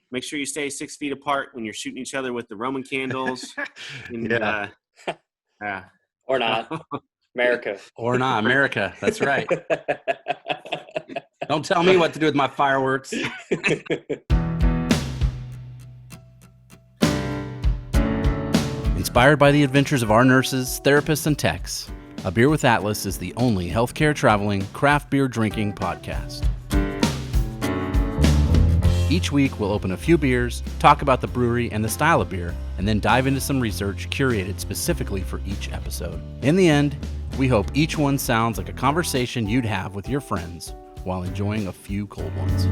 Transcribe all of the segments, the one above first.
Make sure you stay 6 feet apart when you're shooting each other with the Roman candles. And, Or not. Merica. Or not. Merica. That's right. Don't tell me what to do with my fireworks. Inspired by the adventures of our nurses, therapists, and techs, A Beer with Atlas is the only healthcare traveling, craft beer drinking podcast. Each week, we'll open a few beers, talk about the brewery and the style of beer, and then dive into some research curated specifically for each episode. In the end, we hope each one sounds like a conversation you'd have with your friends while enjoying a few cold ones.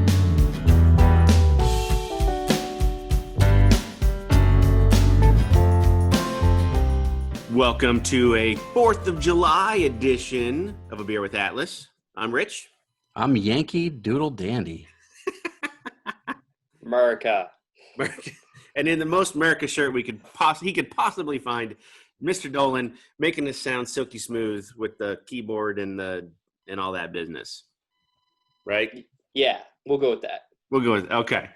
Welcome to a 4th of July edition of A Beer with Atlas. I'm Rich. I'm Yankee Doodle Dandy. Merica. And in the most Merica shirt he could possibly find, Mr. Dolan making this sound silky smooth with the keyboard and all that business. Right? Yeah, we'll go with that. Okay.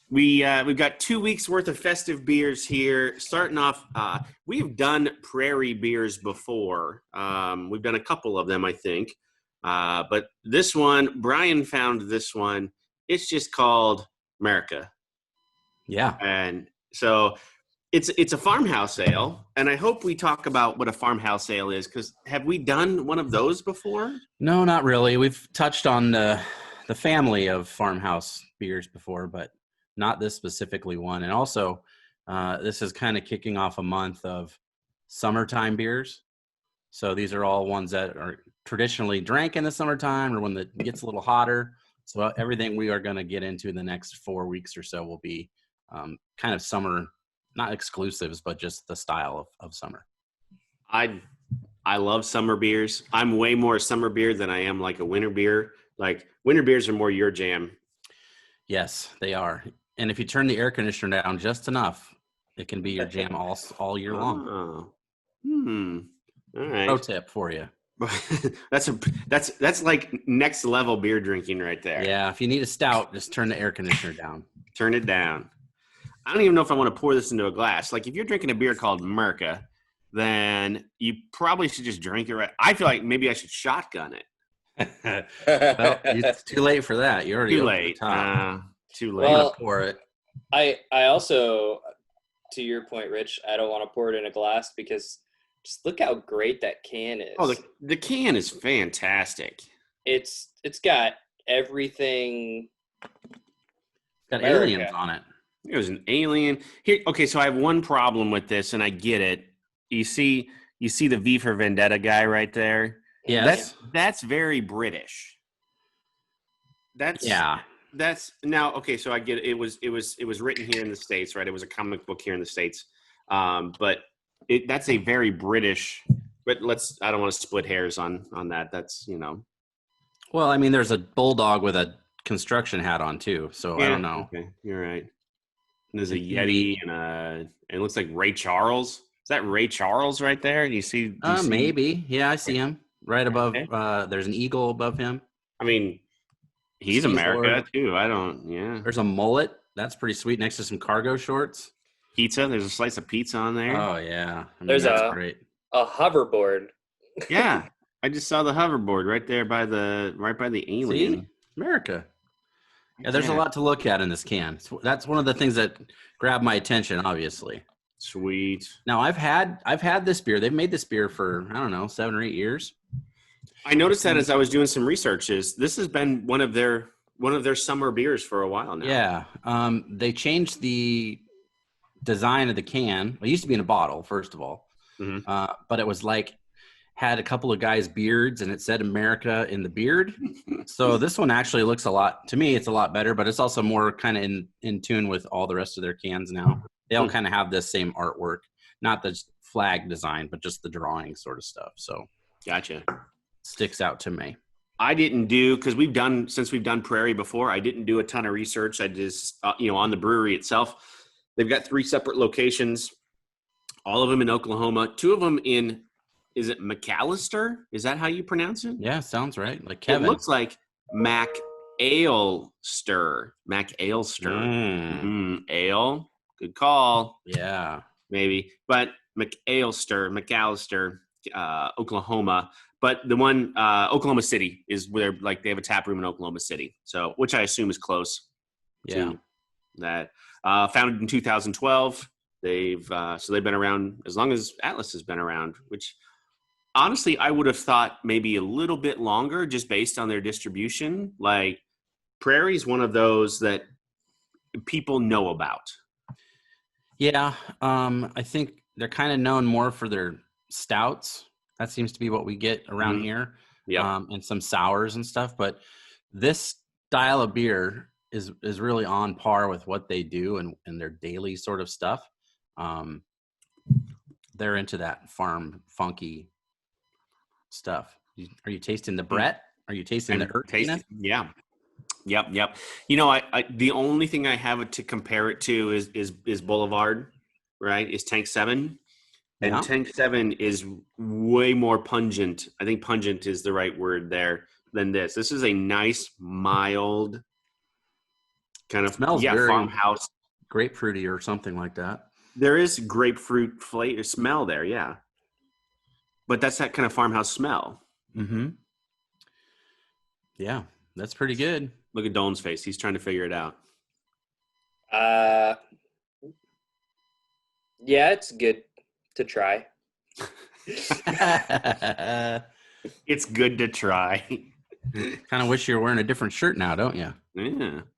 We've got 2 weeks worth of festive beers here. Starting off, we've done Prairie beers before. We've done a couple of them, I think. But this one, Brian found this one. It's just called Merica. Yeah. And so it's a farmhouse ale. And I hope we talk about what a farmhouse ale is, because have we done one of those before? No, not really. We've touched on the family of farmhouse beers before, but not this specifically one. And also, this is kind of kicking off a month of summertime beers. So these are all ones that are traditionally drank in the summertime or when it gets a little hotter. So everything we are going to get into in the next 4 weeks or so will be kind of summer, not exclusives, but just the style of summer. I love summer beers. I'm way more summer beer than I am like a winter beer. Like winter beers are more your jam. Yes, they are. And if you turn the air conditioner down just enough, it can be your jam all year long. All right. Pro tip for you. that's like next level beer drinking right there. Yeah, if you need a stout, just turn the air conditioner down. Turn it down. I don't even know if I want to pour this into a glass. Like if you're drinking a beer called Merica, then you probably should just drink it right. I feel like maybe I should shotgun it. Well, it's too late for that. You're already too late. Too late. Well, pour it. I also, to your point, Rich, I don't want to pour it in a glass because just look how great that can is. Oh, the can is fantastic. It's got everything. It's got aliens on it. It was an alien. Here, okay, so I have one problem with this, and I get it. You see the V for Vendetta guy right there? Yes. That's very British. That's now okay. So I get it. It was written here in the States, right? It was a comic book here in the States, but that's a very British. But I don't want to split hairs on that. That's Well, I mean, there's a bulldog with a construction hat on too, so I don't know. Okay, you're right. And there's a Yeti and it looks like Ray Charles. Is that Ray Charles right there? Do you see? Maybe. Yeah, I see him right above. There's an eagle above him. I mean, he's America too. I don't. Yeah. There's a mullet. That's pretty sweet. Next to some cargo shorts. Pizza. There's a slice of pizza on there. Oh yeah. There's great. A hoverboard. Yeah, I just saw the hoverboard right there by the alien. See? America. Yeah, there's a lot to look at in this can. That's one of the things that grabbed my attention, obviously. Sweet. Now I've had this beer. They've made this beer for, I don't know, 7 or 8 years. I noticed that as I was doing some researches. This has been one of their summer beers for a while now. Yeah. They changed the design of the can. It used to be in a bottle, first of all. Mm-hmm. But it was had a couple of guys' beards and it said America in the beard. So this one actually looks to me, it's a lot better, but it's also more kind of in tune with all the rest of their cans now. They all kind of have this same artwork, not the flag design, but just the drawing sort of stuff. So gotcha. Sticks out to me. I didn't do, because since we've done Prairie before, I didn't do a ton of research. I just, on the brewery itself, they've got 3 separate locations, all of them in Oklahoma, 2 of them in, is it McAlester? Is that how you pronounce it? Yeah, sounds right. Like Kevin. It looks like Mac McAlester. Ale. Good call. Yeah. Maybe. But McAlester, Oklahoma. But the one, Oklahoma City is where, like, they have a tap room in Oklahoma City. So, which I assume is close to that. Founded in 2012. They've been around as long as Atlas has been around, which honestly, I would have thought maybe a little bit longer just based on their distribution. Like, Prairie is one of those that people know about. Yeah. I think they're kind of known more for their stouts. That seems to be what we get around here. Yeah. And some sours and stuff. But this style of beer is really on par with what they do and their daily sort of stuff. They're into that farm funky stuff. Are you tasting the Brett? Are you tasting the earthiness? Yeah. Yep. You know, I the only thing I have to compare it to is Boulevard, right? Is Tank 7. And Tank 7 is way more pungent. I think pungent is the right word there than this. This is a nice, mild kind of smells very farmhouse. Grapefruity or something like that. There is grapefruit flavor smell there, yeah. But that's that kind of farmhouse smell. Mm-hmm. Yeah, that's pretty good. Look at Dolan's face. He's trying to figure it out. Yeah, it's good to try. It's good to try. Kind of wish you were wearing a different shirt now, don't you?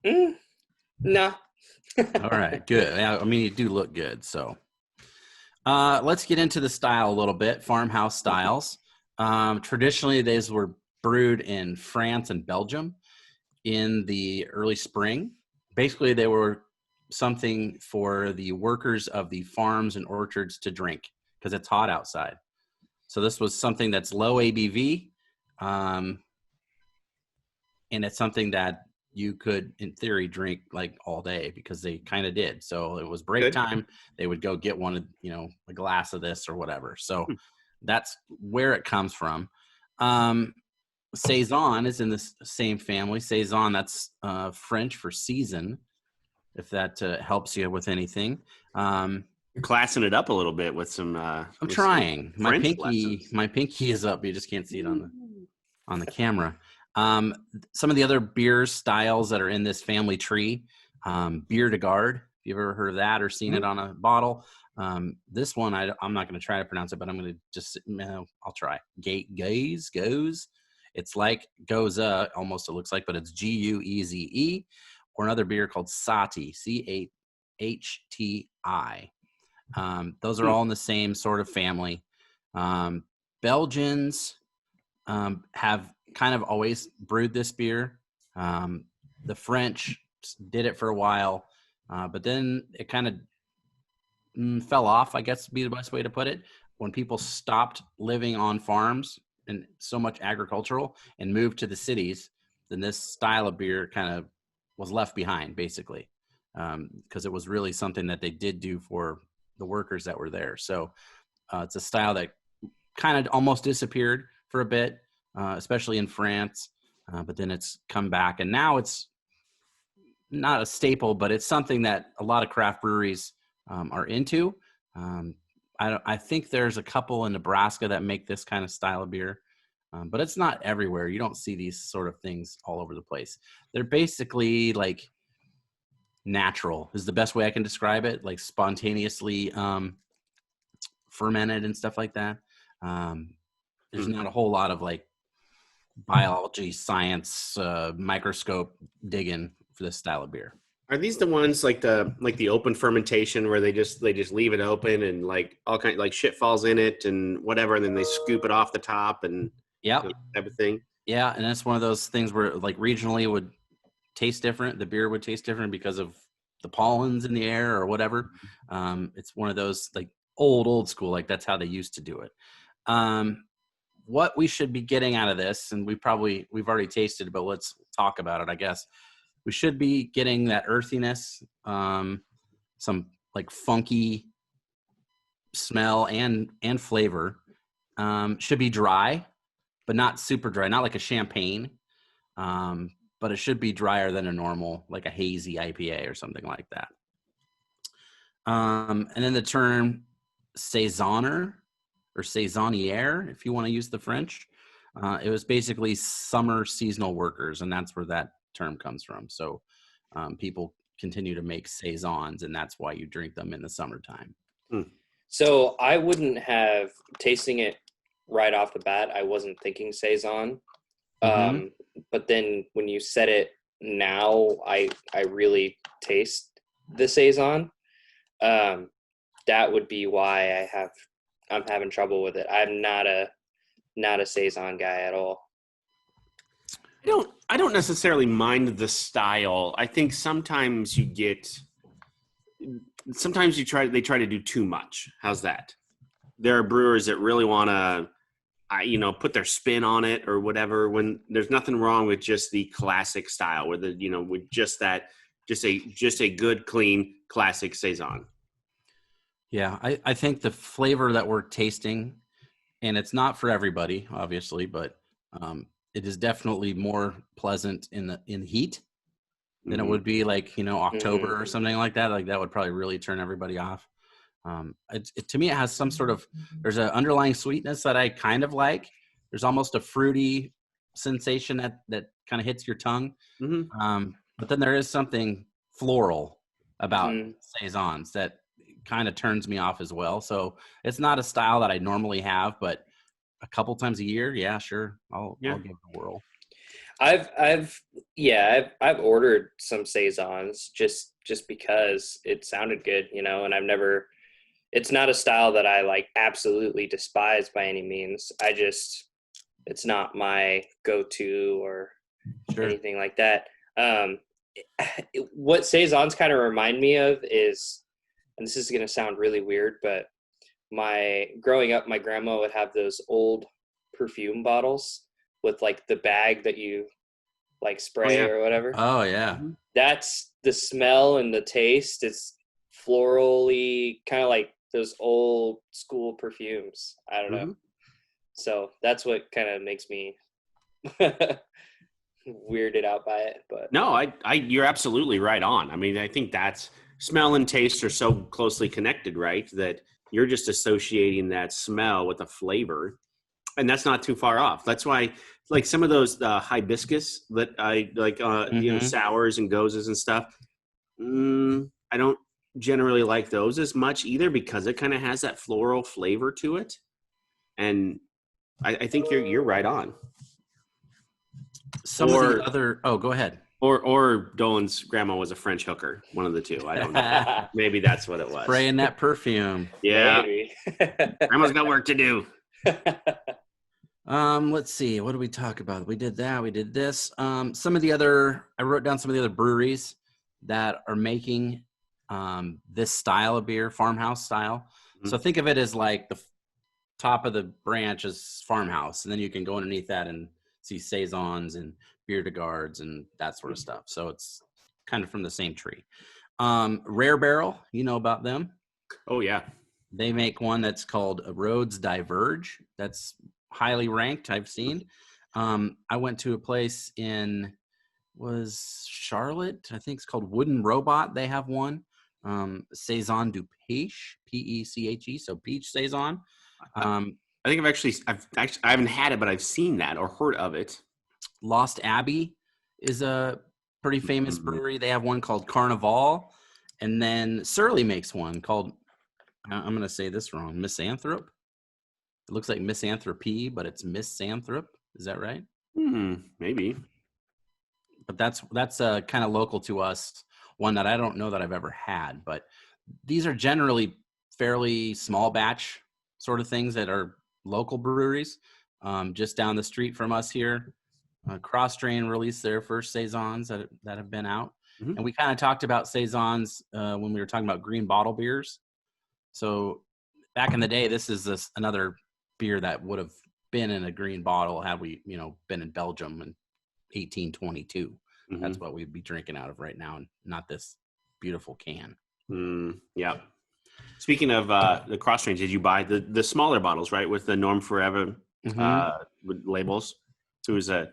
Yeah. No. All right, good. I mean, you do look good. So let's get into the style a little bit. Farmhouse Styles. Traditionally, these were brewed in France and Belgium in the early spring. Basically, they were something for the workers of the farms and orchards to drink because it's hot outside. So this was something that's low ABV, and it's something that you could, in theory, drink like all day because they kind of did. So it was break time. They would go get a glass of this or whatever. So that's where it comes from. Saison is in the same family. Saison, that's French for season, if that helps you with anything. You're classing it up a little bit with some. I'm trying. My lessons. My pinky is up. You just can't see it on the camera. Some of the other beer styles that are in this family tree, Bière de Garde. If you've ever heard of that or seen it on a bottle, this one I'm not going to try to pronounce it, but I'm going to just I'll try. Goes. It's like Goza, almost it looks like, but it's Gueze. Or another beer called Sati, Chti. Those are all in the same sort of family. Belgians have kind of always brewed this beer. The French did it for a while, but then it kind of fell off, I guess would be the best way to put it. When people stopped living on farms and so much agricultural and moved to the cities, then this style of beer kind of was left behind, basically, because it was really something that they did do for the workers that were there. So it's a style that kind of almost disappeared for a bit, especially in France, but then it's come back. And now it's not a staple, but it's something that a lot of craft breweries are into. I think there's a couple in Nebraska that make this kind of style of beer, but it's not everywhere. You don't see these sort of things all over the place. They're basically like natural is the best way I can describe it, like spontaneously fermented and stuff like that. There's not a whole lot of like biology, science, microscope digging for this style of beer. Are these the ones like the open fermentation where they just leave it open and like all kind like shit falls in it and whatever, and then they scoop it off the top and type of thing? Yeah, and that's one of those things where like regionally it would taste different. The beer would taste different because of the pollens in the air or whatever. It's one of those like old school, like that's how they used to do it. What we should be getting out of this, and we've already tasted it, but let's talk about it, I guess. We should be getting that earthiness, some like funky smell and flavor. Should be dry, but not super dry, not like a champagne. but it should be drier than a normal, like a hazy IPA or something like that. And then the term saisonner or saisonnière, if you want to use the French, it was basically summer seasonal workers, and that's where that term comes from. So people continue to make saisons, and that's why you drink them in the summertime. So I wouldn't have, tasting it right off the bat, I wasn't thinking saison. But then when you said it now, I really taste the saison. That would be why I'm having trouble with it. I'm not a saison guy at all. I don't necessarily mind the style. I think sometimes they try to do too much. How's that? There are brewers that really want to, put their spin on it or whatever, when there's nothing wrong with just the classic style with just a good, clean, classic saison. Yeah, I think the flavor that we're tasting, and it's not for everybody, obviously, but it is definitely more pleasant in heat than it would be like, October or something like that. Like that would probably really turn everybody off. To me, it has some sort of, there's an underlying sweetness that I kind of like. There's almost a fruity sensation that kind of hits your tongue. But then there is something floral about saisons that kind of turns me off as well. So it's not a style that I normally have, but a couple times a year, yeah, sure, I'll give it a whirl. I've ordered some saisons just because it sounded good, and it's not a style that I like absolutely despise by any means. It's not my go-to or anything like that. What saisons kind of remind me of is, and this is going to sound really weird, but growing up, my grandma would have those old perfume bottles with like the bag that you like spray or whatever. Oh yeah. That's the smell and the taste. It's florally, kind of like those old school perfumes. I don't know. So that's what kind of makes me weirded out by it. But no, you're absolutely right on. I mean, I think that's, smell and taste are so closely connected, right? That you're just associating that smell with a flavor, and that's not too far off. That's why, like some of those hibiscus that I like, sours and gozes and stuff. I don't generally like those as much either, because it kind of has that floral flavor to it, and I think you're right on. Some of the other. Oh, go ahead. Or Dolan's grandma was a French hooker. One of the two. I don't know. Maybe that's what it was. Spraying that perfume. Yeah. Grandma's got work to do. Let's see. What did we talk about? We did that. We did this. I wrote down some of the other breweries that are making this style of beer, farmhouse style. So think of it as like the top of the branch is farmhouse, and then you can go underneath that and see saisons and beer de gardes and that sort of stuff. So it's kind of from the same tree. Rare Barrel, you know about them? Oh yeah. They make one that's called Roads Diverge. That's highly ranked, I've seen. I went to a place was Charlotte. I think it's called Wooden Robot. They have one. Saison du Pêche, P-E-C-H-E. So peach saison. I think I haven't had it, but I've seen that or heard of it. Lost Abbey is a pretty famous brewery. They have one called Carnival, and then Surly makes one called, I'm going to say this wrong, Misanthrope. It looks like Misanthropy, but it's Misanthrope. Is that right? Maybe. But that's kind of local to us, one that I don't know that I've ever had. But these are generally fairly small batch sort of things that are local breweries. Just down the street from us here, Cross Drain released their first saisons that have been out. And we kind of talked about saisons when we were talking about green bottle beers. So back in the day, this is another beer that would have been in a green bottle had we, been in Belgium in 1822. That's what we'd be drinking out of right now, and not this beautiful can. Yeah. Speaking of the Cross Range, did you buy the smaller bottles, right, with the Norm Forever with labels? who's a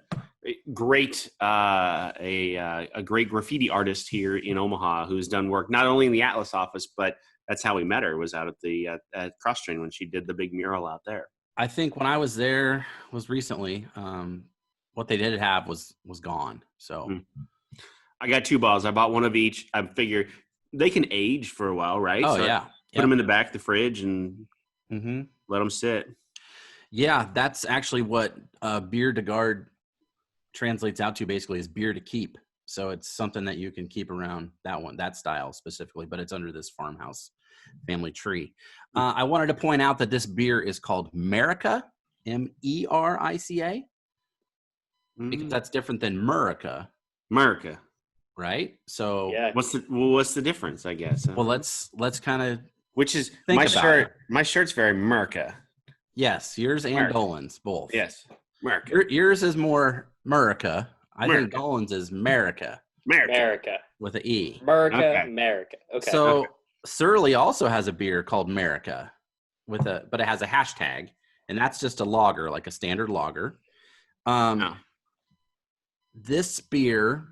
great a great graffiti artist here in Omaha, who's done work not only in the Atlas office, but that's how we met her, was out at the at Crosstrain when she did the big mural out there. I think when I was there was recently, what they did have was gone. So I got 2 bottles. I bought one of each. I figure they can age for a while, right? Oh, so yeah. Put them in the back of the fridge and let them sit. Yeah, that's actually what bière de garde translates out to, basically, is beer to keep. So it's something that you can keep around, that style specifically, but it's under this farmhouse family tree. I wanted to point out that this beer is called Merica, Merica, because that's different than Merica. Merica. Right? So yeah. What's the difference, I guess? Well, let's kind of, which is my shirt. My shirt's very Merica. Yes, yours and Dolan's both. Yes, Merica. Yours is more Merica. I think Dolan's is Merica. Merica with an E. Merica. Merica. Okay. So Surly also has a beer called Merica but it has a hashtag, and that's just a lager, like a standard lager. This beer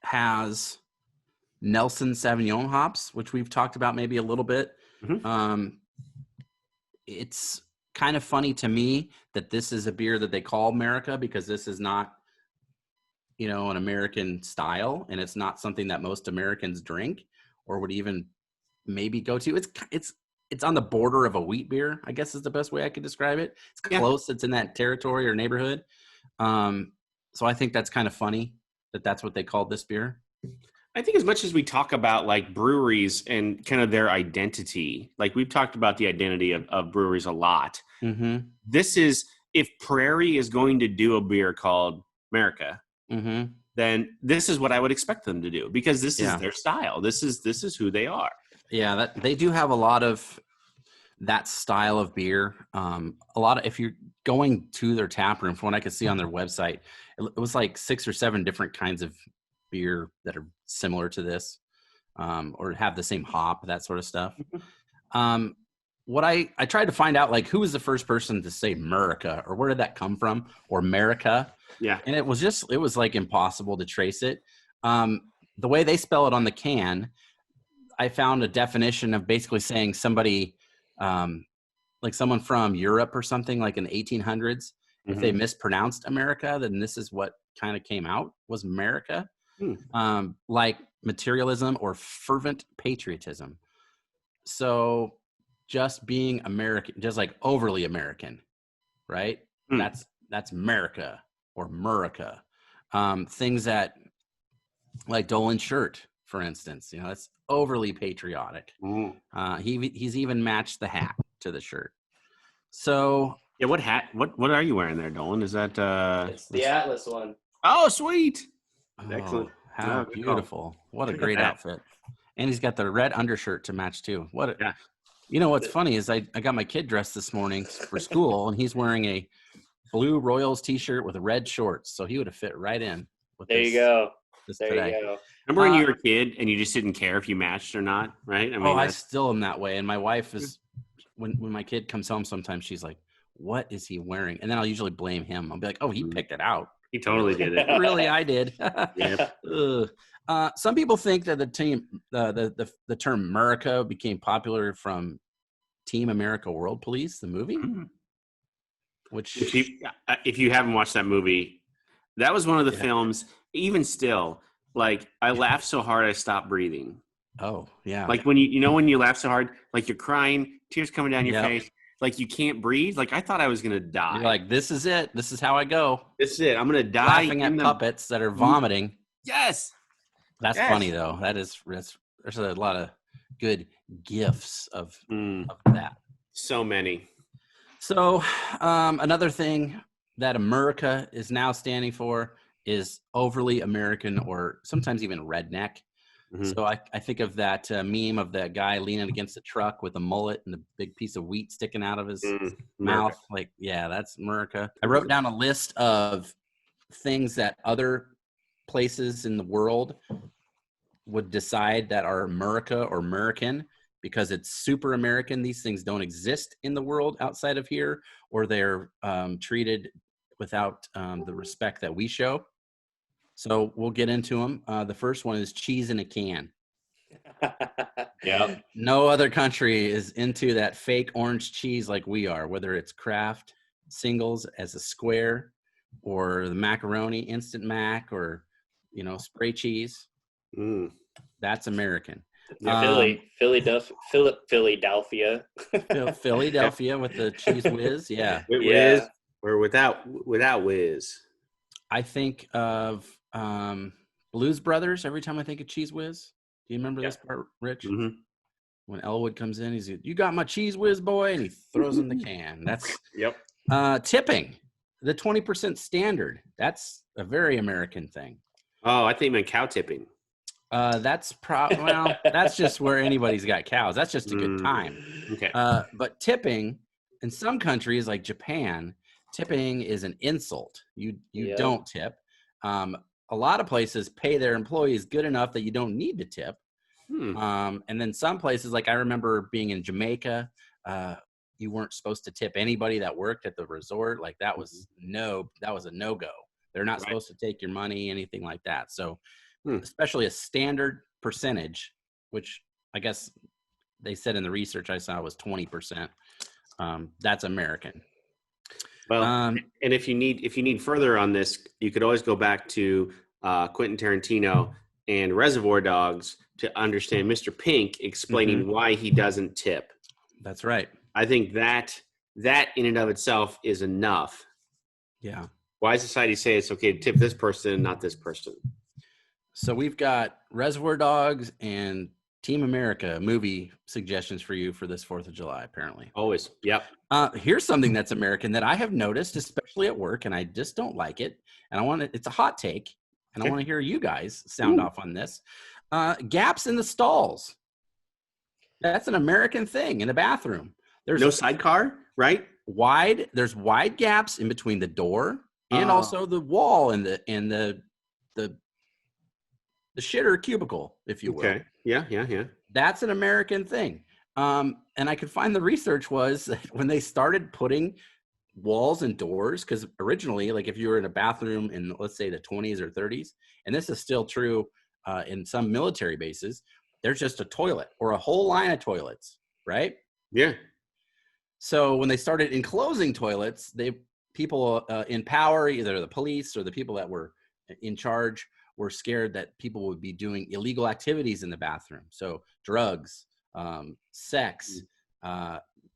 has Nelson Sauvignon hops, which we've talked about maybe a little bit. It's kind of funny to me that this is a beer that they call Merica, because this is not, an American style, and it's not something that most Americans drink or would even maybe go to. It's on the border of a wheat beer, I guess is the best way I could describe it. It's close. It's in that territory or neighborhood. So I think that's kind of funny that that's what they called this beer. I think as much as we talk about like breweries and kind of their identity, like we've talked about the identity of breweries a lot. This is, if Prairie is going to do a beer called Merica, then this is what I would expect them to do, because this is their style. This is who they are. Yeah, that they do have a lot of that style of beer. If you're going to their tap room, from what I could see on their website, it was like 6 or 7 different kinds of beer that are similar to this, or have the same hop, that sort of stuff. What I tried to find out, like, who was the first person to say Merica, or where did that come from, or Merica? Yeah. And it was like impossible to trace it. The way they spell it on the can, I found a definition of basically saying somebody, like someone from Europe or something, like in the 1800s, if they mispronounced America, then this is what kind of came out, was Merica. Like materialism or fervent patriotism. So just being American, just like overly American, right? That's Merica or Merica. Things that, like Dolan's shirt, for instance, that's overly patriotic. He's even matched the hat to the shirt. So yeah, what hat? What are you wearing there, Dolan? Is that it's the Atlas one. Oh, sweet! Excellent. How beautiful! What a great outfit. And he's got the red undershirt to match too. What's funny is I got my kid dressed this morning for school, and he's wearing a blue Royals t-shirt with red shorts, so he would have fit right in. There you go. Remember when you were a kid and you just didn't care if you matched or not, right? I still am that way. And my wife is, when my kid comes home, sometimes she's like, "What is he wearing?" And then I'll usually blame him. I'll be like, "Oh, he picked it out. He totally did it." Really, I did. Some people think that the term Merica became popular from Team America World Police, the movie. Which, if you haven't watched that movie, that was one of the films. Even still, like, I laughed so hard I stopped breathing. Oh yeah. Like when when you laugh so hard, like you're crying, tears coming down your face, like you can't breathe. Like I thought I was gonna die. You're like, this is it. This is how I go. This is it. I'm gonna die. Laughing at puppets that are vomiting. Yes. That's funny though. There's a lot of good gifs of that. So many. So another thing that America is now standing for is overly American, or sometimes even redneck. So I think of that meme of that guy leaning against a truck with a mullet and a big piece of wheat sticking out of his mouth. Like, yeah, that's America. I wrote down a list of things that other places in the world would decide that are America or American, because it's super American. These things don't exist in the world outside of here, or they're treated without the respect that we show. So we'll get into them. The first one is cheese in a can. Yeah. No other country is into that fake orange cheese like we are, whether it's Kraft singles as a square or the macaroni instant mac or, spray cheese. That's American. Philadelphia. Philadelphia with the cheese whiz. Yeah. With Yeah. whiz or without whiz. I think of Blues Brothers every time I think of cheese whiz. Do you remember this part, Rich? Mm-hmm. When Elwood comes in, he's, "You got my cheese whiz, boy," and he throws in the can. That's tipping, the 20% standard. That's a very American thing. Oh, I think you meant cow tipping. That's that's just where anybody's got cows. That's just a good time. Okay. But tipping in some countries like Japan, tipping is an insult. You don't tip. A lot of places pay their employees good enough that you don't need to tip. And then some places, like I remember being in Jamaica, you weren't supposed to tip anybody that worked at the resort. Like that was a no-go. They're not supposed to take your money, anything like that. So especially a standard percentage, which I guess they said in the research I saw was 20%. That's American. Well, and if you need further on this, you could always go back to Quentin Tarantino and Reservoir Dogs to understand Mr. Pink explaining why he doesn't tip. That's right. I think that in and of itself is enough. Yeah. Why does society say it's okay to tip this person and not this person? So we've got Reservoir Dogs and Team America movie suggestions for you for this 4th of July, apparently. Always. Yep. Here's something that's American that I have noticed, especially at work, and I just don't like it. And it's a hot take, and I want to hear you guys sound off on this. Gaps in the stalls. That's an American thing in the bathroom. There's no sidecar, right? There's wide gaps in between the door and also the wall and the shitter cubicle, if you will. Okay. Yeah. That's an American thing. And I could find the research was that when they started putting walls and doors, because originally, like if you were in a bathroom in, let's say, the 20s or 30s, and this is still true in some military bases, there's just a toilet or a whole line of toilets, right? Yeah. So when they started enclosing toilets, people in power, either the police or the people that were in charge, were scared that people would be doing illegal activities in the bathroom. So drugs, sex,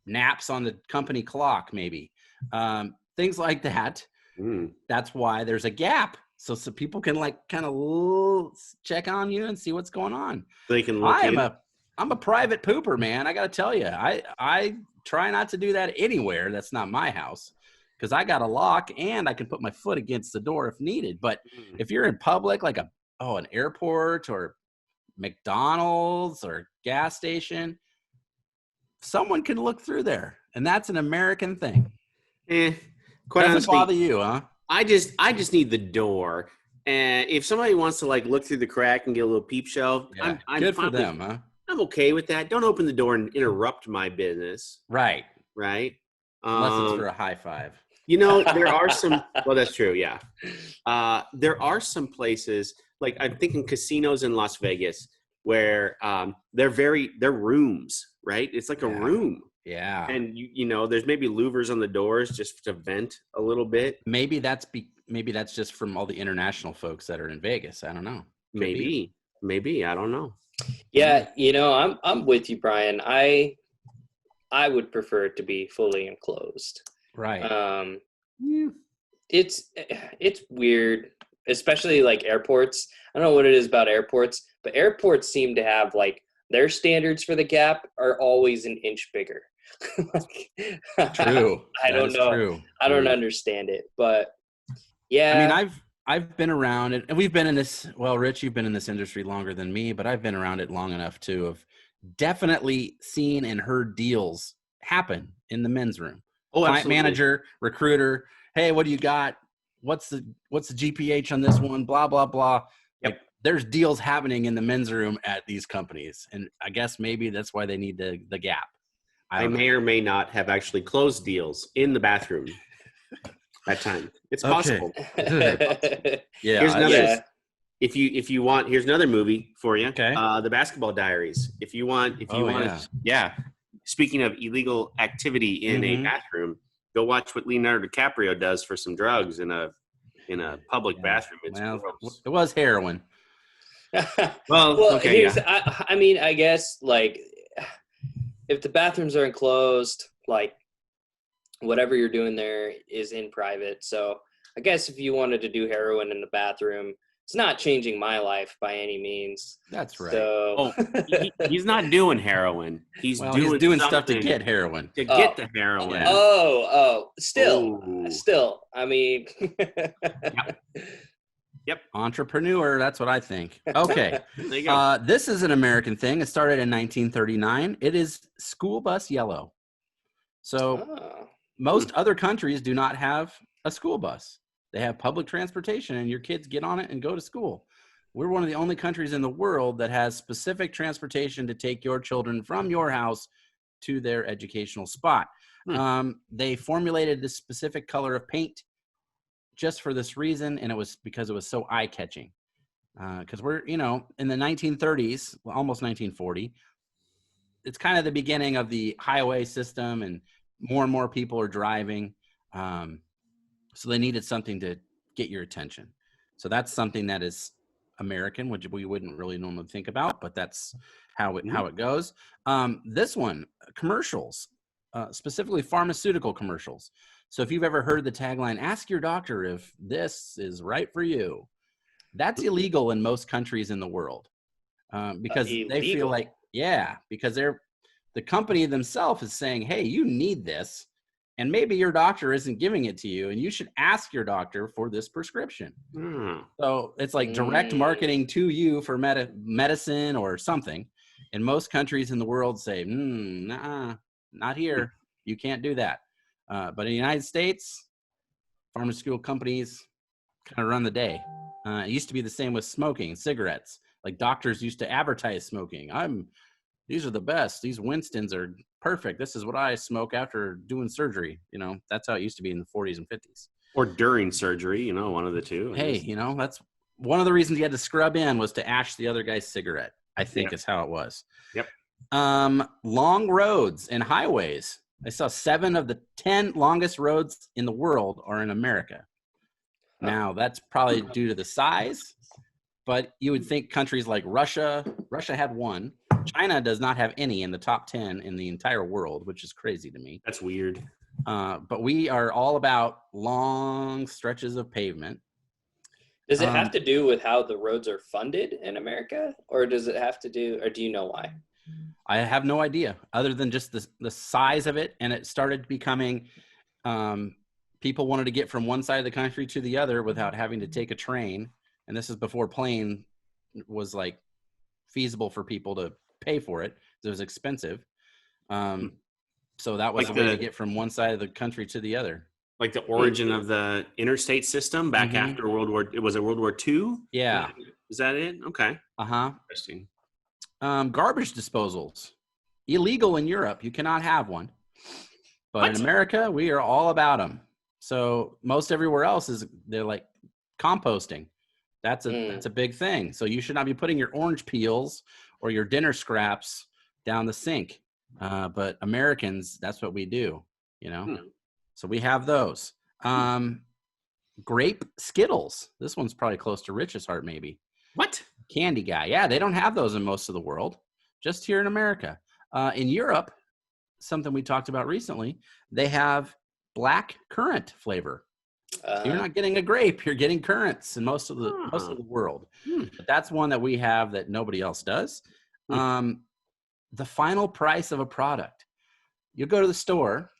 naps on the company clock, maybe, things like that. That's why there's a gap. So people can kind of check on you and see what's going on. They can look I'm a private pooper, man. I got to tell you, I try not to do that anywhere. That's not my house. Because I got a lock and I can put my foot against the door if needed. But if you're in public, like an airport or McDonald's or gas station, someone can look through there, and that's an American thing. Quite Doesn't honestly, bother you, huh? I just need the door, and if somebody wants to look through the crack and get a little peep show, Yeah, I'm good for them, huh? I'm okay with that. Don't open the door and interrupt my business. Right. Unless it's for a high five. There are some. Well, that's true. Yeah. There are some places, like I'm thinking casinos in Las Vegas, where they're rooms, right? It's like a room. Yeah. And there's maybe louvers on the doors just to vent a little bit. Maybe that's just from all the international folks that are in Vegas. I don't know. Maybe I don't know. Yeah, I'm with you, Brian. I would prefer it to be fully enclosed. Right. It's weird, especially like airports. I don't know what it is about airports, but airports seem to have their standards for the gap are always an inch bigger. True. I don't know. True. I don't understand it, but yeah. I mean, I've been around it, and we've been in this. Well, Rich, you've been in this industry longer than me, but I've been around it long enough to have definitely seen and heard deals happen in the men's room. Client manager, recruiter. Hey, what do you got? What's the GPH on this one? Blah blah blah. Yep. There's deals happening in the men's room at these companies, and I guess maybe that's why they need the gap. I may or may not have actually closed deals in the bathroom. that time. It's Okay. possible. Yeah. Here's another. Yeah. If you want, here's another movie for you. Okay. The Basketball Diaries. If you want, Yeah. Speaking of illegal activity in a bathroom, go watch what Leonardo DiCaprio does for some drugs in a public bathroom. It's gross. It was heroin. Well, okay. I mean, I guess like if the bathrooms are enclosed, like whatever you're doing there is in private. So I guess if you wanted to do heroin in the bathroom, it's not changing my life by any means. That's right. So, he's not doing heroin. He's doing stuff to get heroin. To get the heroin. Yeah. Still. I mean. Yep. Entrepreneur. That's what I think. Okay. There you go. This is an American thing. It started in 1939. It is school bus yellow. So most other countries do not have a school bus. They have public transportation, and your kids get on it and go to school. We're one of the only countries in the world that has specific transportation to take your children from your house to their educational spot. They formulated this specific color of paint just for this reason, and it was because it was so eye-catching. Because we're, in the 1930s, almost 1940, it's kind of the beginning of the highway system, and more people are driving. So they needed something to get your attention. So that's something that is American, which we wouldn't really normally think about, but that's how it goes. This one, commercials, specifically pharmaceutical commercials. So if you've ever heard the tagline, ask your doctor if this is right for you. That's illegal in most countries in the world because they feel like, because the company themselves is saying, hey, you need this. And maybe your doctor isn't giving it to you, and you should ask your doctor for this prescription. So it's like direct marketing to you for medicine or something. And most countries in the world say, nah, not here. You can't do that. But in the United States, pharmaceutical companies kind of run the day. It used to be the same with smoking, cigarettes. Like doctors used to advertise smoking. These are the best. These Winstons are perfect. This is what I smoke after doing surgery. That's how it used to be in the 40s and 50s. Or during surgery, one of the two. Hey, that's one of the reasons you had to scrub in was to ash the other guy's cigarette, I think is how it was. Yep. Long roads and highways. I saw 7 of the 10 longest roads in the world are in America. Now, that's probably due to the size, but you would think countries like Russia had 1. China does not have any in the top 10 in the entire world, which is crazy to me. That's weird. But we are all about long stretches of pavement. Does it have to do with how the roads are funded in America? Or does it have to do, or do you know why? I have no idea, other than just the size of it. And it started becoming, people wanted to get from one side of the country to the other without having to take a train. And this is before plane was like feasible for people to pay for it. It was expensive. So that was a way to get from one side of the country to the other. Like the origin of the interstate system back after World War II? Yeah. Is that it? Okay. Interesting. Garbage disposals. Illegal in Europe. You cannot have one. But in America, we are all about them. So most everywhere else they're like composting. That's a big thing. So you should not be putting your orange peels or your dinner scraps down the sink. But Americans, that's what we do, So we have those. Grape Skittles. This one's probably close to Rich's heart, maybe. What? Candy guy. Yeah, they don't have those in most of the world. Just here in America. In Europe, something we talked about recently, they have black currant flavor. You're not getting a grape, you're getting currants in most of the world. But that's one that we have that nobody else does. The final price of a product. You'll go to the store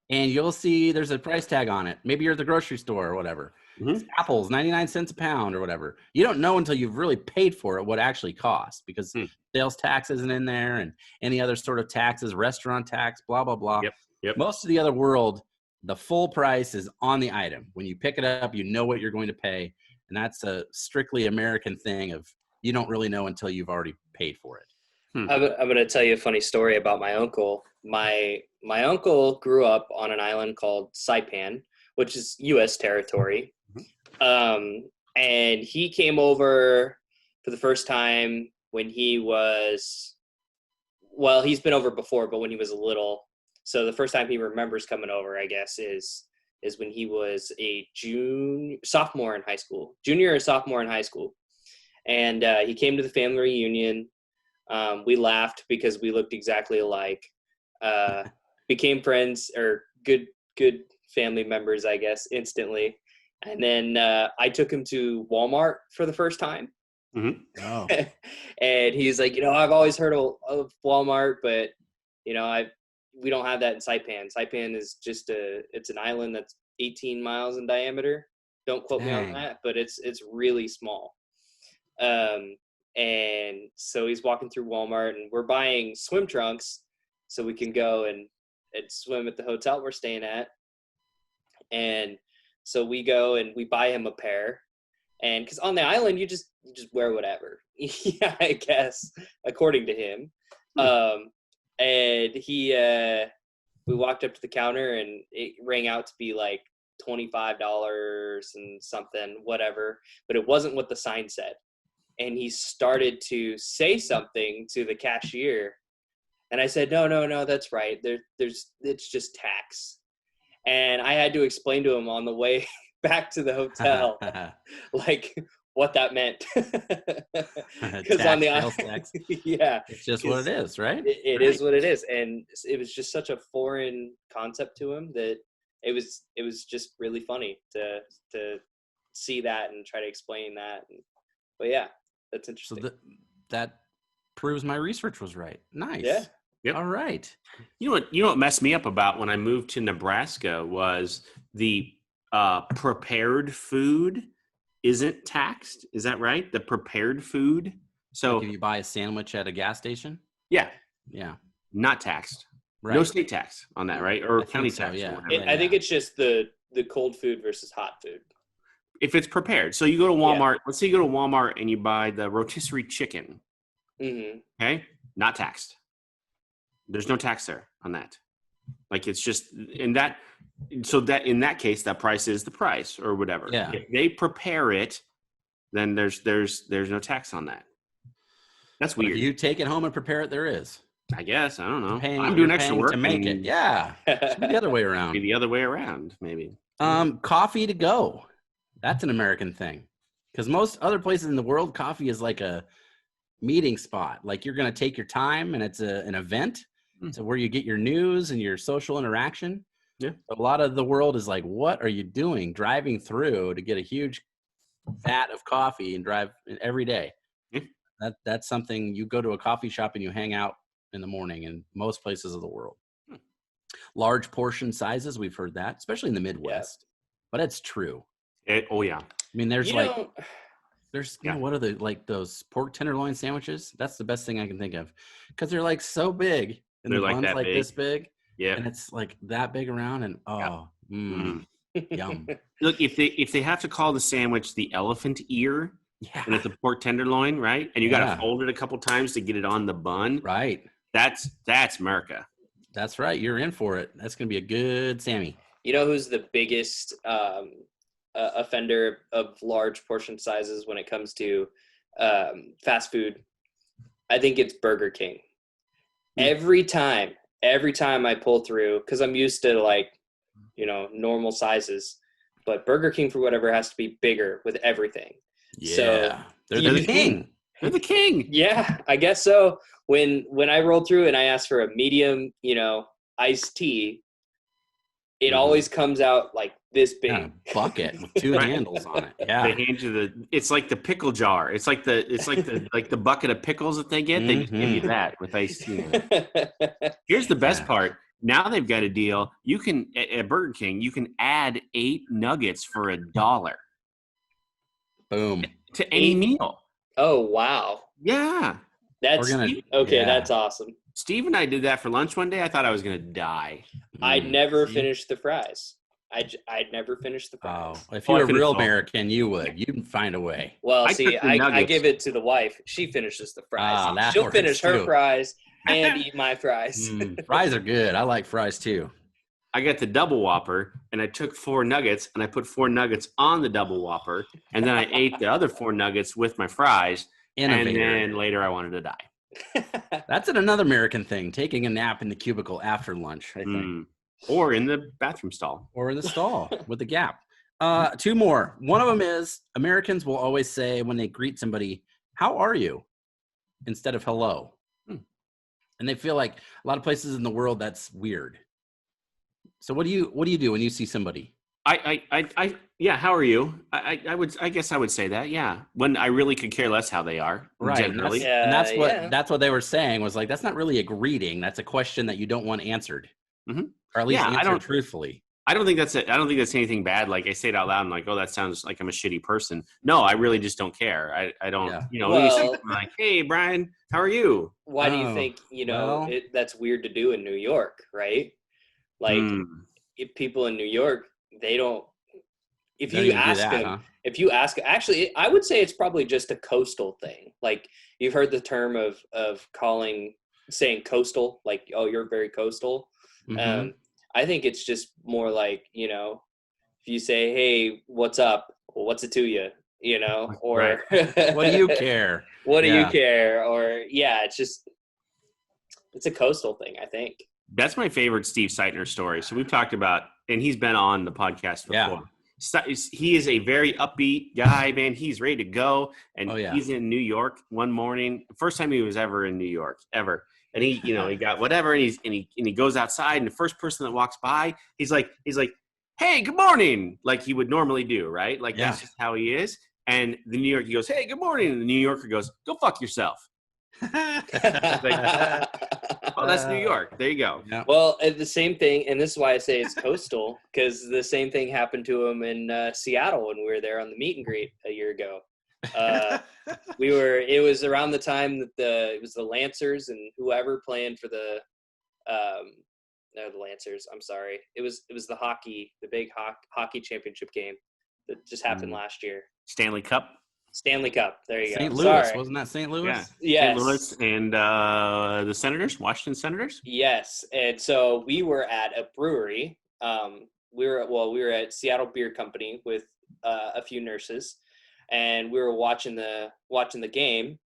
and you'll see there's a price tag on it. Maybe you're at the grocery store or whatever. It's apples, 99 cents a pound or whatever. You don't know until you've really paid for it what it actually costs, because sales tax isn't in there, and any other sort of taxes, restaurant tax, blah, blah, blah. Yep. Most of the other world, the full price is on the item. When you pick it up, you know what you're going to pay. And that's a strictly American thing of you don't really know until you've already paid for it. I'm going to tell you a funny story about my uncle. My uncle grew up on an island called Saipan, which is U.S. territory. And he came over for the first time when he was, well, he's been over before, but when he was little. So the first time he remembers coming over, I guess, is when he was a sophomore in high school. Junior or sophomore in high school. And he came to the family reunion. We laughed because we looked exactly alike. Became friends, or good family members, I guess, instantly. And then I took him to Walmart for the first time. Mm-hmm. Oh. And he's like, I've always heard of Walmart, but we don't have that in Saipan. Saipan is just it's an island that's 18 miles in diameter. Don't quote me on that, but it's really small. And so he's walking through Walmart, and we're buying swim trunks so we can go and swim at the hotel we're staying at. And so we go and we buy him a pair, and because on the island you just wear whatever. Yeah, I guess, according to him. And we walked up to the counter, and it rang out to be like $25 and something, whatever, but it wasn't what the sign said. And he started to say something to the cashier, and I said, no, that's right. It's just tax. And I had to explain to him on the way back to the hotel, like, what that meant. Because on the island, yeah, it's just what it is, right? It is what it is, and it was just such a foreign concept to him that it was just really funny to see that and try to explain that. But yeah, that's interesting. So that proves my research was right. Nice. Yeah. Yep. All right. You know what messed me up about when I moved to Nebraska was the prepared food isn't taxed. Is that right? The prepared food. So like if you buy a sandwich at a gas station? Yeah. Not taxed. Right. No state tax on that, right? Or county tax. Yeah. I think it's just the cold food versus hot food. If it's prepared. So you go to Walmart. Let's say you go to Walmart and you buy the rotisserie chicken. Mm-hmm. Okay? Not taxed. There's no tax there on that. Like, it's just in that. So that in that case, that price is the price or whatever. Yeah. If they prepare it, then there's no tax on that. That's weird. If you take it home and prepare it, there is. I guess. I don't know. I'm doing extra work to make it. Yeah. Should be the other way around. Maybe the other way around, maybe. Coffee to go. That's an American thing. Because most other places in the world, coffee is like a meeting spot. Like, you're going to take your time, and it's an event. So where you get your news and your social interaction. Yeah. A lot of the world is like, what are you doing? Driving through to get a huge vat of coffee and drive every day. Yeah. That's something. You go to a coffee shop and you hang out in the morning in most places of the world. Large portion sizes, we've heard that, especially in the Midwest. But it's true. Oh yeah. I mean, there's what are those pork tenderloin sandwiches? That's the best thing I can think of, because they're like so big and they're the buns like this big. Yeah. And it's like that big around, and yum. Look, if they have to call the sandwich the elephant ear, and it's a pork tenderloin, right? And you got to fold it a couple times to get it on the bun, right? That's Merica. That's right. You're in for it. That's gonna be a good Sammy. You know who's the biggest offender of large portion sizes when it comes to fast food? I think it's Burger King. Every time I pull through, because I'm used to normal sizes, but Burger King for whatever has to be bigger with everything. Yeah, so they're the king. They're the king. Yeah, I guess so. When I roll through and I ask for a medium, iced tea, it always comes out like this big. A bucket with two handles on it. Yeah. They hand you it's like the pickle jar. It's like the bucket of pickles that they get. They just give you that with iced tea. Here's the best part. Now they've got a deal. You can at Burger King, you can add 8 nuggets for $1. Boom. To any meal. Oh wow. Yeah. That's awesome. Steve and I did that for lunch one day. I thought I was going to die. I'd never finished the fries. I'd never finished the fries. Oh, if you're a real American, you would. You'd find a way. Well, I give it to the wife. She finishes the fries. She'll finish her fries and eat my fries. Fries are good. I like fries too. I got the double Whopper, and I took 4 nuggets, and I put 4 nuggets on the double Whopper, and then I ate the other 4 nuggets with my fries, Innovator. and then later I wanted to die. That's another American thing, taking a nap in the cubicle after lunch, I think. Or in the bathroom stall. Or in the stall with the gap. 2 more. One of them is Americans will always say when they greet somebody, "How are you?" instead of "hello." And they feel like a lot of places in the world that's weird. So what do you do when you see somebody? Yeah, how are you? I guess I would say that. Yeah, when I really could care less how they are. Right. Generally. And that's what they were saying was like, that's not really a greeting. That's a question that you don't want answered, or at least answered truthfully. I don't think that's anything bad. Like I say it out loud. I'm like, oh, that sounds like I'm a shitty person. No, I really just don't care. I don't. Yeah. I'm like, hey, Brian, how are you? Why do you think that's weird to do in New York, right? Like, if people in New York, they don't. If you ask them, actually, I would say it's probably just a coastal thing. Like, you've heard the term of saying coastal, like, oh, you're very coastal. Mm-hmm. I think it's just more like, if you say, hey, what's up? Well, what's it to you? Or what do you care? What do you care? Or it's a coastal thing, I think. That's my favorite Steve Seitner story. So we've talked about, and he's been on the podcast before. Yeah. He is a very upbeat guy, man. He's ready to go. And he's in New York one morning. First time he was ever in New York, ever. And he, he got whatever, and he goes outside, and the first person that walks by, he's like, hey, good morning, like he would normally do, right? Like that's just how he is. And the New Yorker goes, hey, good morning, and the New Yorker goes, go fuck yourself. Like, oh, that's New York. There you go. Yeah. Well, the same thing, and this is why I say it's coastal, because the same thing happened to him in Seattle when we were there on the meet and greet a year ago. It was around the time that it was the Lancers and whoever playing for the Lancers. I'm sorry. It was the big hockey championship game that just happened last year. Stanley Cup. There you go. St. Louis. Wasn't that St. Louis? Yeah. Yes. St. Louis and the Senators, Washington Senators. Yes. And so we were at a brewery. We were at Seattle Beer Company with a few nurses, and we were watching the game.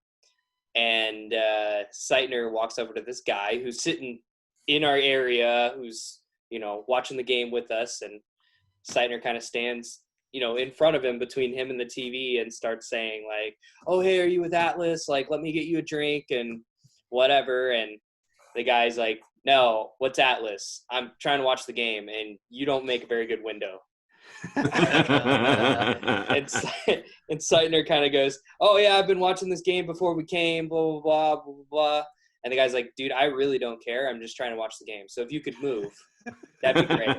And Seitner walks over to this guy who's sitting in our area, who's watching the game with us, and Seitner kind of stands in front of him, between him and the TV, and starts saying like, oh, hey, are you with Atlas? Like, let me get you a drink and whatever. And the guy's like, no, what's Atlas? I'm trying to watch the game, and you don't make a very good window. And Seitner kind of goes, oh yeah, I've been watching this game before we came, blah, blah, blah, blah, blah. And the guy's like, dude, I really don't care. I'm just trying to watch the game. So if you could move, that'd be great.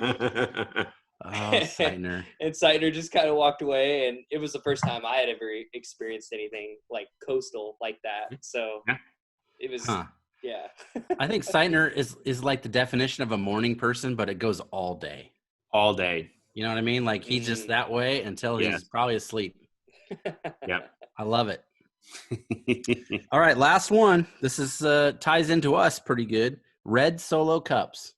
Oh, Seitner. And Seitner just kind of walked away, and it was the first time I had ever experienced anything like coastal like that. So it was, I think Seitner is like the definition of a morning person, but it goes all day. All day. You know what I mean? Like he's just that way until he's probably asleep. Yep. I love it. All right, last one. This is ties into us pretty good. Red Solo cups.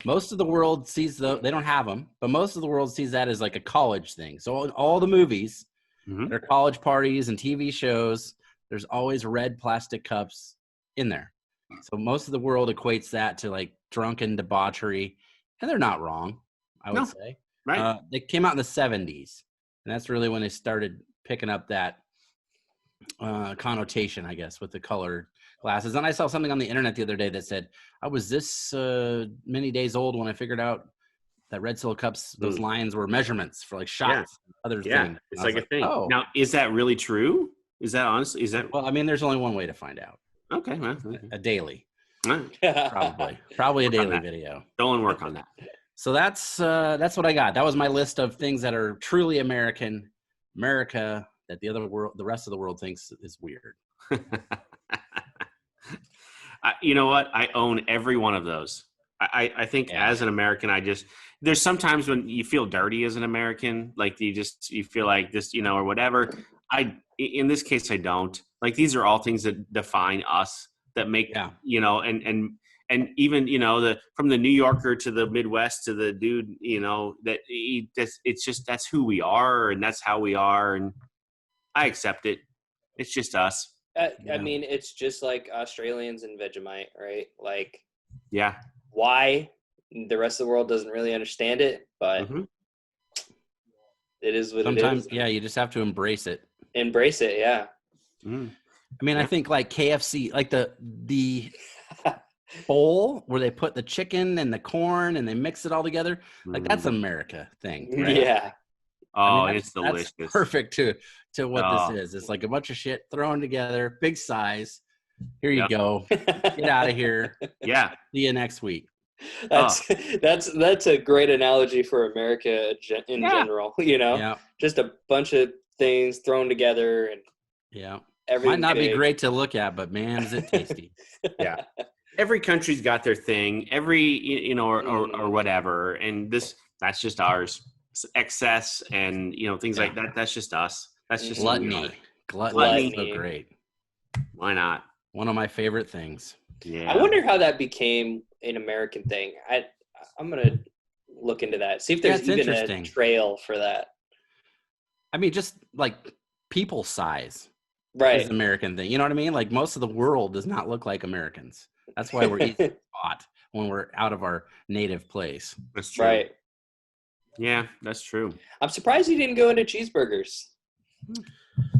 Most of the world sees they don't have them, but most of the world sees that as like a college thing. So in all the movies, their college parties and TV shows, there's always red plastic cups in there. So most of the world equates that to like drunken debauchery, and they're not wrong, I would say. Right. They came out in the 70s, and that's really when they started picking up that connotation, I guess, with the color glasses. And I saw something on the internet the other day that said, I was this many days old when I figured out that Red Solo cups, those lines were measurements for like shots and other things. It's like a thing. Oh. Now, is that really true? Is that honestly? Well, I mean, there's only one way to find out. Okay. Well, a daily. Probably a daily video. Don't work on that. So that's what I got. That was my list of things that are truly America, that the rest of the world thinks is weird. You know what? I own every one of those. I think as an American, there's sometimes when you feel dirty as an American, like you feel like this, or whatever. In this case, I don't. Like these are all things that define us, that make, and and even, you know, from the New Yorker to the Midwest to the dude, you know, it's just, that's who we are and that's how we are. And I accept it. It's just us. I mean, it's just like Australians and Vegemite, right? Like, yeah. Why? The rest of the world doesn't really understand it, but it is what it is. Sometimes, yeah, you just have to embrace it. Embrace it, yeah. I mean, I think like KFC, like the bowl where they put the chicken and the corn and they mix it all together, like that's America thing, right? Yeah. Oh, I mean, it's delicious. That's perfect to what this is. It's like a bunch of shit thrown together, big size. Here you go. Get out of here. Yeah. See you next week. That's a great analogy for America in general. You know, just a bunch of things thrown together and might not be great to look at, but man, is it tasty. Yeah. Every country's got their thing. Every, you know, or whatever, and that's just ours. Excess and, you know, things like that. That's just us. That's just gluttony. Gluttony is so great. Why not? One of my favorite things. Yeah. I wonder how that became an American thing. I'm gonna look into that. See if there's even a trail for that. I mean, just like people size, right? Is an American thing. You know what I mean? Like most of the world does not look like Americans. That's why we're easy to spot when we're out of our native place. That's true. Right. Yeah, that's true. I'm surprised you didn't go into cheeseburgers.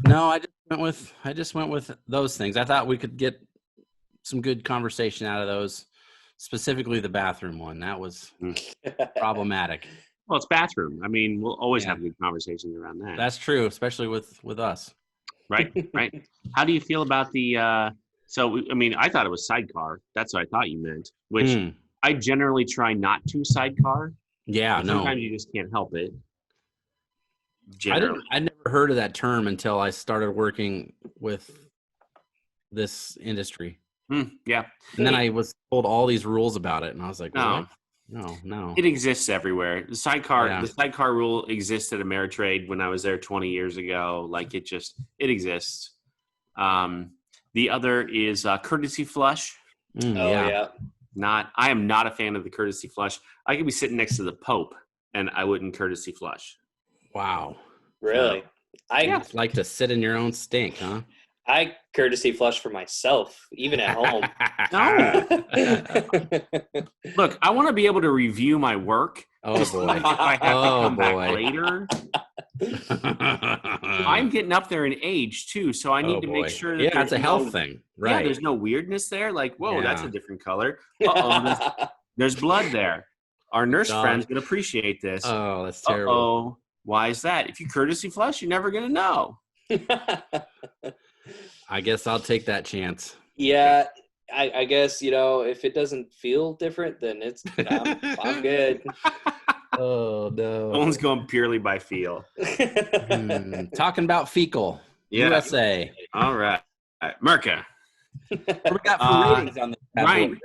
No, I just went with those things. I thought we could get some good conversation out of those, specifically the bathroom one. That was problematic. Well, it's bathroom. I mean, we'll always have good conversations around that. That's true, especially with us. Right, right. How do you feel about the so, I mean, I thought it was sidecar. That's what I thought you meant, which I generally try not to sidecar. Yeah, sometimes you just can't help it. I never heard of that term until I started working with this industry. Yeah. And then I was told all these rules about it, and I was like, what? No. It exists everywhere. The sidecar rule exists at Ameritrade when I was there 20 years ago. Like it exists. The other is courtesy flush. Yeah. I am not a fan of the courtesy flush. I could be sitting next to the Pope and I wouldn't courtesy flush. Wow. Really? I like to sit in your own stink, huh? I courtesy flush for myself, even at home. No. Look, I want to be able to review my work. Oh boy. If I have to come back later. I'm getting up there in age too, so I need to make sure that it's a health thing. Right. Yeah, there's no weirdness there. Like, whoa, that's a different color. There's blood there. Our nurse friends would appreciate this. Oh, that's terrible. Why is that? If you courtesy flush, you're never gonna know. I guess I'll take that chance. Yeah, I guess, you know, if it doesn't feel different, then I'm good. Oh no! No one's going purely by feel. Talking about fecal. USA. All right, Merica. What we got for ratings on this? Ryan,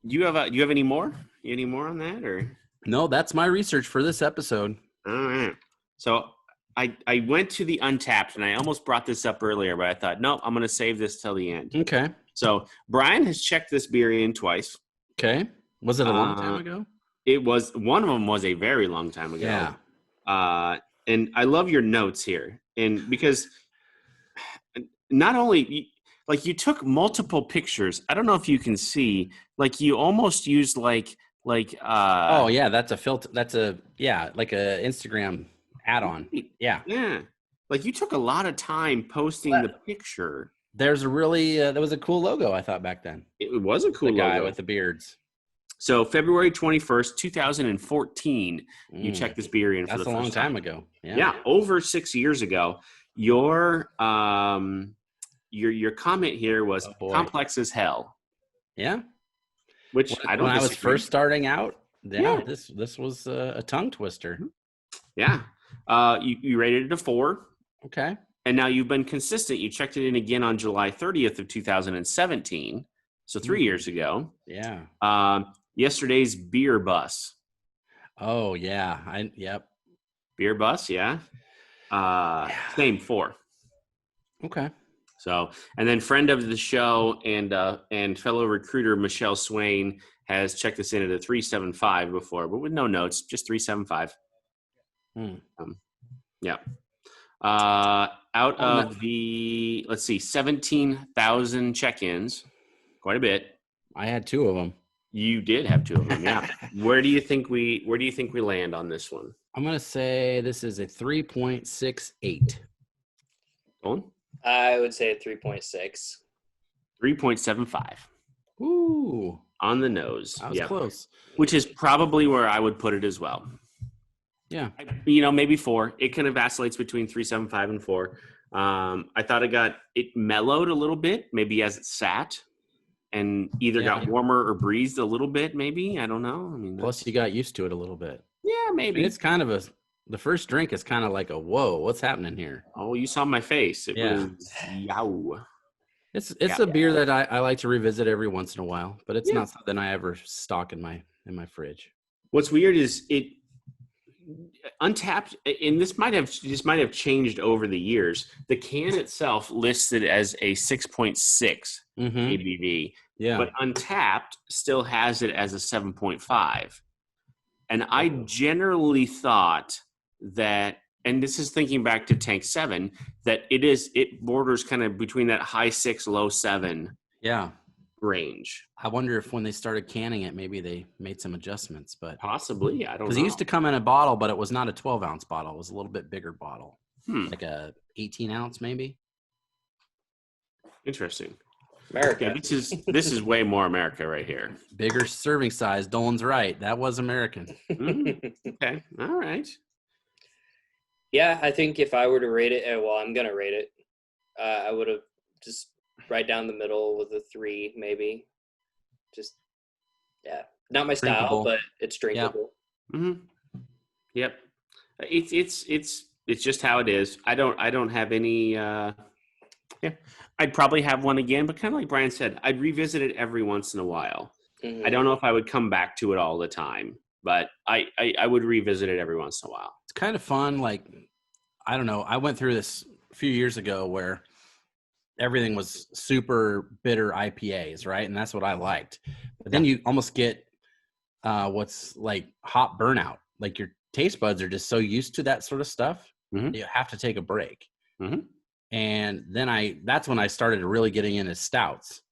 do you have any more? Any more on that or? No, that's my research for this episode. All right. So I went to the Untapped, and I almost brought this up earlier, but I thought, no, I'm going to save this till the end. Okay. So Brian has checked this beer in twice. Okay. Was it a long time ago? It was. One of them was a very long time ago. Yeah. And I love your notes here, and because not only like you took multiple pictures. I don't know if you can see. Like you almost used like. Oh yeah, that's a filter. That's like a Instagram add-on. Yeah. Yeah. Like you took a lot of time posting the picture. There's a really that was a cool logo I thought back then. It was a cool guy logo with the beards. So February 21st, 2014, you checked this beer in for the first time. That's a long time ago. Yeah, over 6 years ago. Your comment here was complex as hell. Yeah. Which I don't. When I was first starting out, this was a tongue twister. Yeah. You rated it a 4. Okay. And now you've been consistent. You checked it in again on July 30th of 2017. So 3 years ago. Yeah. Yesterday's beer bus. Oh yeah. Yep. Beer bus. Yeah. Same 4. Okay. So, and then friend of the show and fellow recruiter Michelle Swain has checked us in at a 3.75 before, but with no notes, just 3.75. Yeah. Out of the, let's see, 17,000 check-ins, quite a bit. I had 2 of them. You did have 2 of them, yeah. Where do you think we land on this one? I'm gonna say this is a 3.68. Colin? I would say a 3.6. 3.75. Ooh, on the nose. I was close. Which is probably where I would put it as well. Yeah. Maybe 4. It kind of vacillates between 3.75 and 4. I thought it mellowed a little bit, maybe as it sat, and either got warmer or breezed a little bit, maybe. I don't know. I mean, plus you got used to it a little bit. Yeah, maybe. It's kind of the first drink is kind of like a, whoa, what's happening here? Oh, you saw my face. It was yow. It's a beer that I like to revisit every once in a while, but it's not something I ever stock in my fridge. What's weird is it Untapped, and this might have changed over the years. The can itself listed as a 6.6 ABV, but Untapped still has it as a 7.5. And I generally thought that, and this is thinking back to Tank 7, that it borders kind of between that high 6, low 7 range. I wonder if when they started canning it, maybe they made some adjustments, but possibly, I don't know. Because it used to come in a bottle, but it was not a 12-ounce bottle. It was a little bit bigger bottle, like a 18-ounce maybe. Interesting. America. Yeah, this is way more America right here. Bigger serving size. Dolan's right. That was American. Okay. All right. Yeah, I think if I were to rate it, I'm going to rate it. I would have just right down the middle with a 3, maybe. Just, not my style, but it's drinkable. Yep. Mm-hmm. Yep. It's just how it is. I don't have any. I'd probably have one again, but kind of like Brian said, I'd revisit it every once in a while. I don't know if I would come back to it all the time, but I would revisit it every once in a while. It's kind of fun. Like, I don't know. I went through this a few years ago where everything was super bitter IPAs, right? And that's what I liked. But then you almost get what's like hop burnout. Like your taste buds are just so used to that sort of stuff. You have to take a break. And then that's when I started really getting into stouts.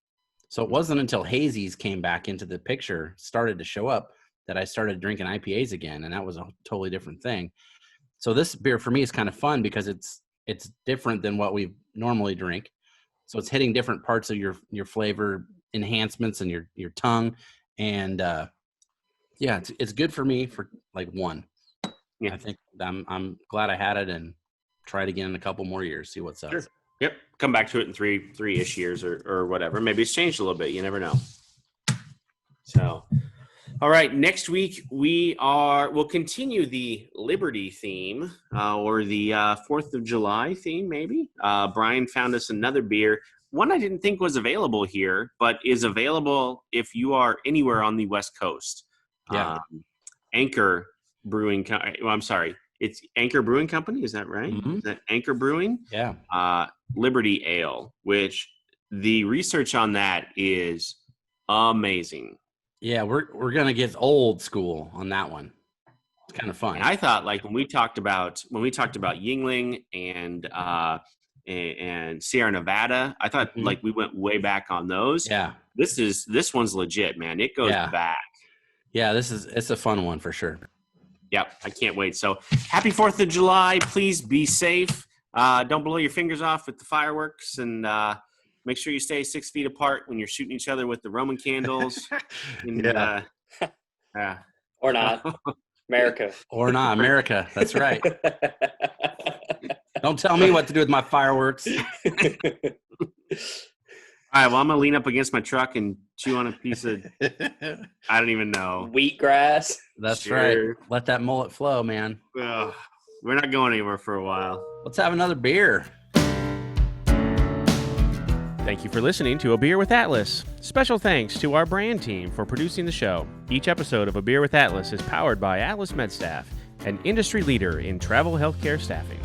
So it wasn't until hazies came back into the picture, started to show up, that I started drinking IPAs again. And that was a totally different thing. So this beer for me is kind of fun because it's different than what we normally drink. So it's hitting different parts of your flavor enhancements and your tongue. And it's good for me for like 1. I think I'm glad I had it and try it again in a couple more years, see what's up. Sure. Yep. Come back to it in three-ish years or whatever. Maybe it's changed a little bit. You never know. So, all right. Next week we'll continue the Liberty theme or the 4th of July theme, maybe. Brian found us another beer. One I didn't think was available here, but is available if you are anywhere on the West Coast. Yeah. Anchor Brewing. I'm sorry. It's Anchor Brewing Company, is that right? Is that Anchor Brewing? Yeah. Liberty Ale, which the research on that is amazing. Yeah, we're gonna get old school on that one. It's kind of fun. And I thought, like when we talked about Yuengling and Sierra Nevada, I thought like we went way back on those. Yeah. This one's legit, man. It goes back. Yeah, it's a fun one for sure. Yep, I can't wait. So happy 4th of July. Please be safe. Don't blow your fingers off with the fireworks, and make sure you stay 6 feet apart when you're shooting each other with the Roman candles. And, Or not. America. Or not. America. That's right. Don't tell me what to do with my fireworks. All right, well, I'm going to lean up against my truck and chew on a piece of, I don't even know. Wheatgrass. That's right. Let that mullet flow, man. We're not going anywhere for a while. Let's have another beer. Thank you for listening to A Beer with Atlas. Special thanks to our brand team for producing the show. Each episode of A Beer with Atlas is powered by Atlas MedStaff, an industry leader in travel healthcare staffing.